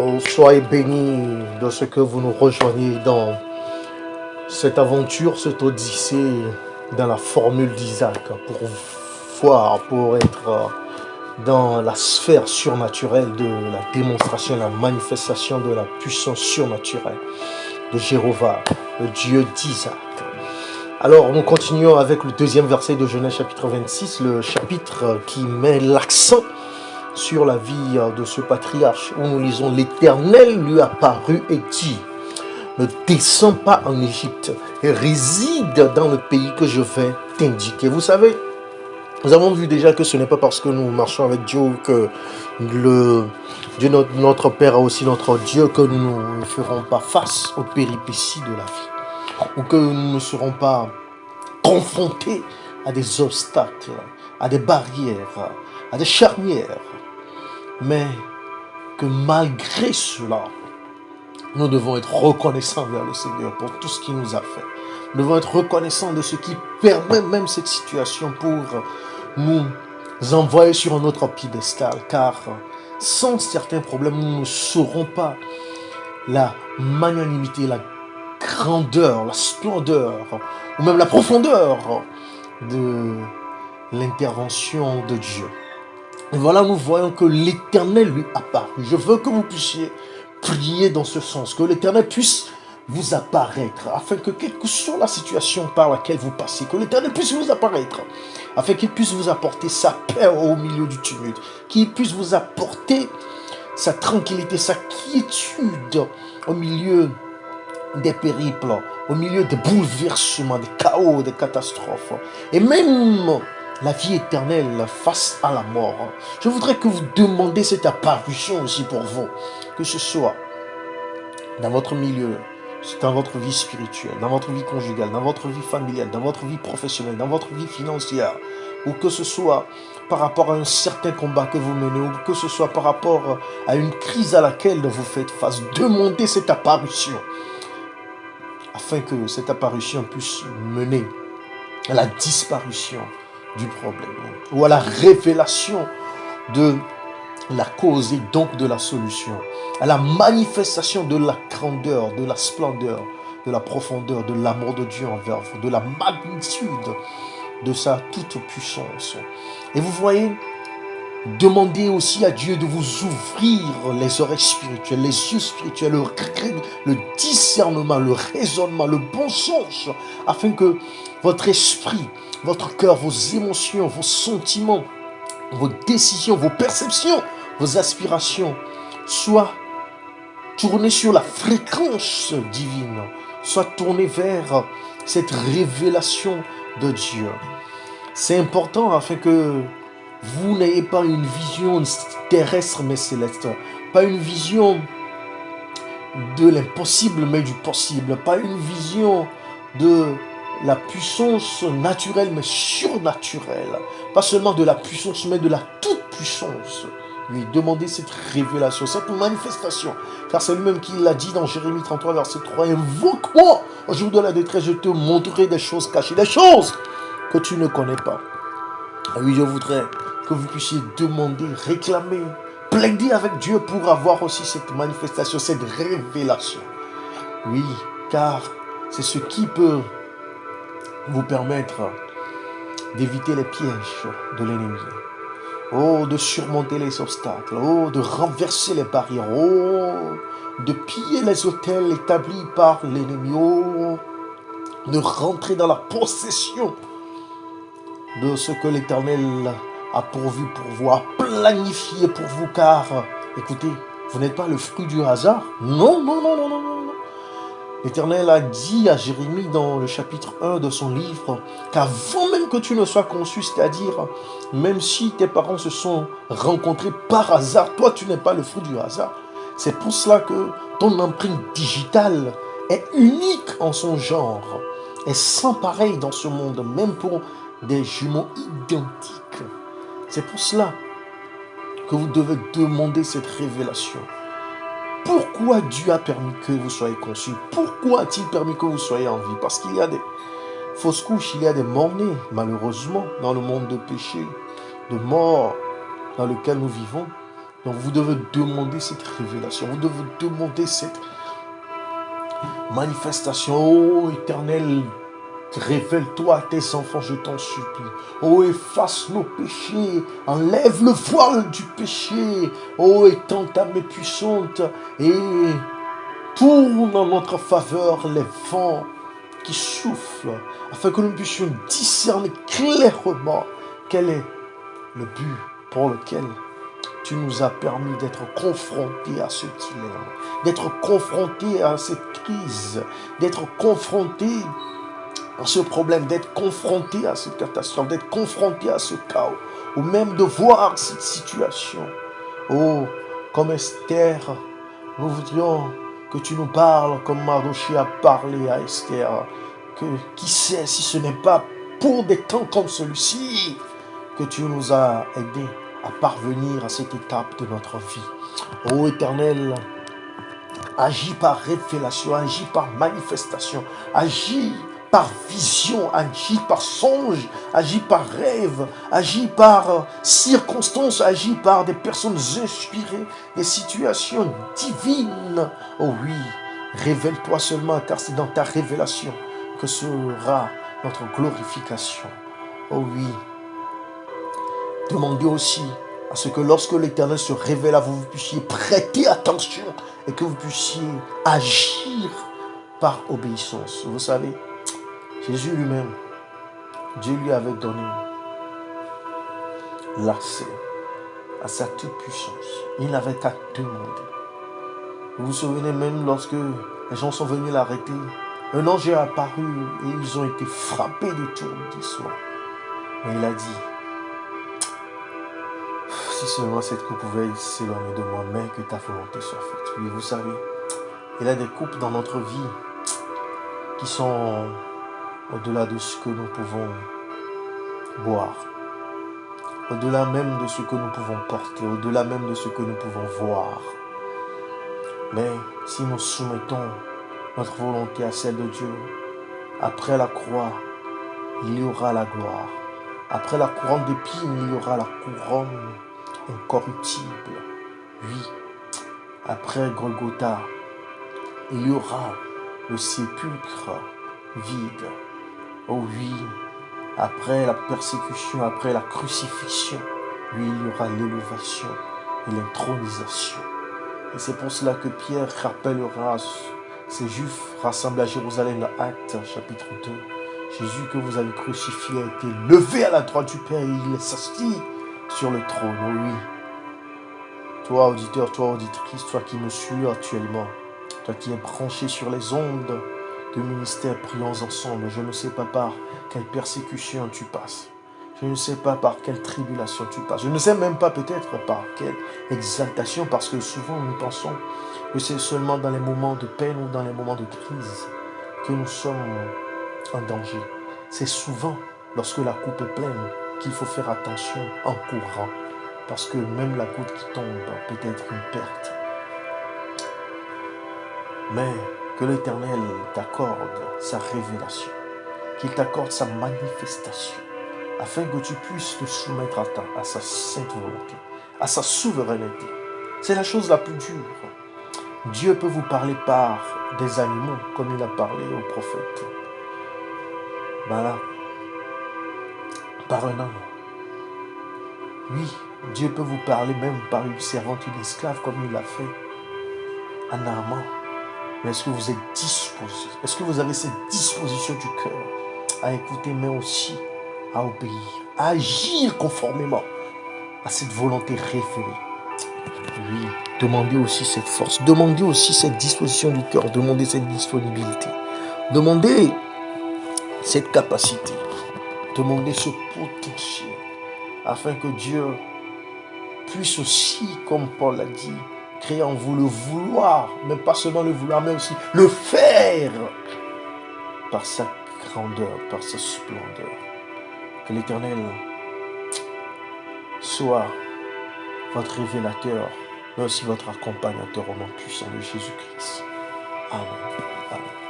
Oh, soyez bénis de ce que vous nous rejoignez dans cette aventure, cette odyssée dans la formule d'Isaac pour être dans la sphère surnaturelle de la démonstration, la manifestation de la puissance surnaturelle de Jéhovah, le Dieu d'Isaac. Alors, nous continuons avec le deuxième verset de Genèse chapitre 26, le chapitre qui met l'accent sur la vie de ce patriarche, où nous lisons: l'Éternel lui apparut et dit: ne descends pas en Égypte et réside dans le pays que je vais t'indiquer. Vous savez, nous avons vu déjà que ce n'est pas parce que nous marchons avec Dieu que Dieu notre Père est aussi notre Dieu que nous ne ferons pas face aux péripéties de la vie, ou que nous ne serons pas confrontés à des obstacles, à des barrières, à des charnières, mais que malgré cela, nous devons être reconnaissants vers le Seigneur pour tout ce qu'il nous a fait. Nous devons être reconnaissants de ce qui permet même cette situation pour nous envoyer sur un autre piédestal, car sans certains problèmes, nous ne saurons pas la magnanimité, la grandeur, la splendeur, ou même la profondeur de l'intervention de Dieu. Et voilà, nous voyons que l'Éternel lui apparaît. Je veux que vous puissiez prier dans ce sens, que l'Éternel puisse vous apparaître, afin que quelle que soit la situation par laquelle vous passez, que l'Éternel puisse vous apparaître, afin qu'il puisse vous apporter sa paix au milieu du tumulte, qu'il puisse vous apporter sa tranquillité, sa quiétude au milieu des périples, au milieu des bouleversements, des chaos, des catastrophes, et même la vie éternelle face à la mort. Je voudrais que vous demandiez cette apparition aussi pour vous, que ce soit dans votre milieu, dans votre vie spirituelle, dans votre vie conjugale, dans votre vie familiale, dans votre vie professionnelle, dans votre vie financière, ou que ce soit par rapport à un certain combat que vous menez, ou que ce soit par rapport à une crise à laquelle vous faites face. Demandez cette apparition, afin que cette apparition puisse mener à la disparition du problème, ou à la révélation de la cause et donc de la solution, à la manifestation de la grandeur, de la splendeur, de la profondeur, de l'amour de Dieu envers vous, de la magnitude de sa toute puissance. Et vous voyez, demandez aussi à Dieu de vous ouvrir les oreilles spirituelles, les yeux spirituels, le discernement, le raisonnement, le bon sens, afin que votre esprit, votre cœur, vos émotions, vos sentiments, vos décisions, vos perceptions, vos aspirations soient tournés sur la fréquence divine, soient tournés vers cette révélation de Dieu. C'est important afin que vous n'ayez pas une vision terrestre mais céleste, pas une vision de l'impossible mais du possible, pas une vision de la puissance naturelle mais surnaturelle, pas seulement de la puissance mais de la toute puissance. Lui demander cette révélation, cette manifestation, car c'est lui-même qui l'a dit dans Jérémie 33 verset 3: invoque-moi au jour de la détresse, je te montrerai des choses cachées, des choses que tu ne connais pas. Et oui, je voudrais que vous puissiez demander, réclamer, plaider avec Dieu pour avoir aussi cette manifestation, cette révélation. Oui, car c'est ce qui peut vous permettre d'éviter les pièges de l'ennemi. Oh, de surmonter les obstacles. Oh, de renverser les barrières. Oh, de piller les autels établis par l'ennemi. Oh, de rentrer dans la possession de ce que l'Éternel a pourvu pour vous, a planifié pour vous, car, écoutez, vous n'êtes pas le fruit du hasard. Non, non, non, non, non, non. L'Éternel a dit à Jérémie dans le chapitre 1 de son livre qu'avant même que tu ne sois conçu, c'est-à-dire même si tes parents se sont rencontrés par hasard, toi tu n'es pas le fruit du hasard. C'est pour cela que ton empreinte digitale est unique en son genre, est sans pareil dans ce monde, même pour des jumeaux identiques. C'est pour cela que vous devez demander cette révélation. Pourquoi Dieu a permis que vous soyez conçus? Pourquoi a-t-il permis que vous soyez en vie? Parce qu'il y a des fausses couches, il y a des morts-nés, malheureusement, dans le monde de péché, de mort dans lequel nous vivons. Donc vous devez demander cette révélation, vous devez demander cette manifestation. Oh Éternel, révèle-toi à tes enfants, je t'en supplie. Oh, efface nos péchés, enlève le voile du péché. Oh, étends ta main puissante et tourne en notre faveur les vents qui soufflent, afin que nous puissions discerner clairement quel est le but pour lequel tu nous as permis d'être confrontés à ce dilemme, d'être confrontés à cette crise, d'être confrontés à ce problème, d'être confrontés à cette catastrophe, d'être confrontés à ce chaos, ou même de voir cette situation. Oh, comme Esther, nous voudrions que tu nous parles comme Mardochée a parlé à Esther. Que qui sait si ce n'est pas pour des temps comme celui-ci que tu nous as aidés à parvenir à cette étape de notre vie. Ô Éternel, agis par révélation, agis par manifestation, agis par vision, agis par songe, agis par rêve, agis par circonstances, agis par des personnes inspirées, des situations divines. Oh oui, révèle-toi seulement, car c'est dans ta révélation que sera notre glorification. Oh oui, demandez aussi à ce que lorsque l'Éternel se révèle à vous, vous puissiez prêter attention et que vous puissiez agir par obéissance. Vous savez, Jésus lui-même, Dieu lui avait donné l'accès à sa toute-puissance. Il n'avait qu'à demander. Vous vous souvenez même lorsque les gens sont venus l'arrêter, un ange est apparu et ils ont été frappés d'étourdissement. Mais il a dit, si seulement cette coupe pouvait s'éloigner de moi, mais que ta volonté soit faite. Oui, vous savez, il y a des coupes dans notre vie qui sont au-delà de ce que nous pouvons boire, au-delà même de ce que nous pouvons porter, au-delà même de ce que nous pouvons voir. Mais si nous soumettons notre volonté à celle de Dieu, après la croix, il y aura la gloire. Après la couronne d'épines, il y aura la couronne incorruptible. Oui, après Golgotha, il y aura le sépulcre vide. Oh oui, après la persécution, après la crucifixion, oui, il y aura l'élévation et l'intronisation. Et c'est pour cela que Pierre rappellera ces Juifs rassemblés à Jérusalem dans Actes chapitre 2. Jésus que vous avez crucifié a été levé à la droite du Père et il est assis sur le trône. Oh oui. Toi, auditeur, toi, auditrice, toi qui me suis actuellement, toi qui es branché sur les ondes de ministère, prions ensemble. Je ne sais pas par quelle persécution tu passes. Je ne sais pas par quelle tribulation tu passes. Je ne sais même pas peut-être par quelle exaltation, parce que souvent nous pensons que c'est seulement dans les moments de peine ou dans les moments de crise que nous sommes en danger. C'est souvent lorsque la coupe est pleine qu'il faut faire attention en courant, parce que même la goutte qui tombe peut être une perte. Mais que l'Éternel t'accorde sa révélation, qu'il t'accorde sa manifestation, afin que tu puisses te soumettre à sa sainte volonté, à sa souveraineté. C'est la chose la plus dure. Dieu peut vous parler par des animaux, comme il a parlé au prophète. Voilà. Par un homme. Oui, Dieu peut vous parler même par une servante, une esclave, comme il l'a fait à Naaman. Mais est-ce que vous êtes disposé? Est-ce que vous avez cette disposition du cœur à écouter, mais aussi à obéir, à agir conformément à cette volonté révélée? Oui, demandez aussi cette force, demandez aussi cette disposition du cœur, demandez cette disponibilité, demandez cette capacité, demandez ce potentiel, afin que Dieu puisse aussi, comme Paul l'a dit, créer en vous le vouloir, mais pas seulement le vouloir, mais aussi le faire par sa grandeur, par sa splendeur. Que l'Éternel soit votre révélateur, mais aussi votre accompagnateur au nom puissant de Jésus-Christ. Amen. Amen.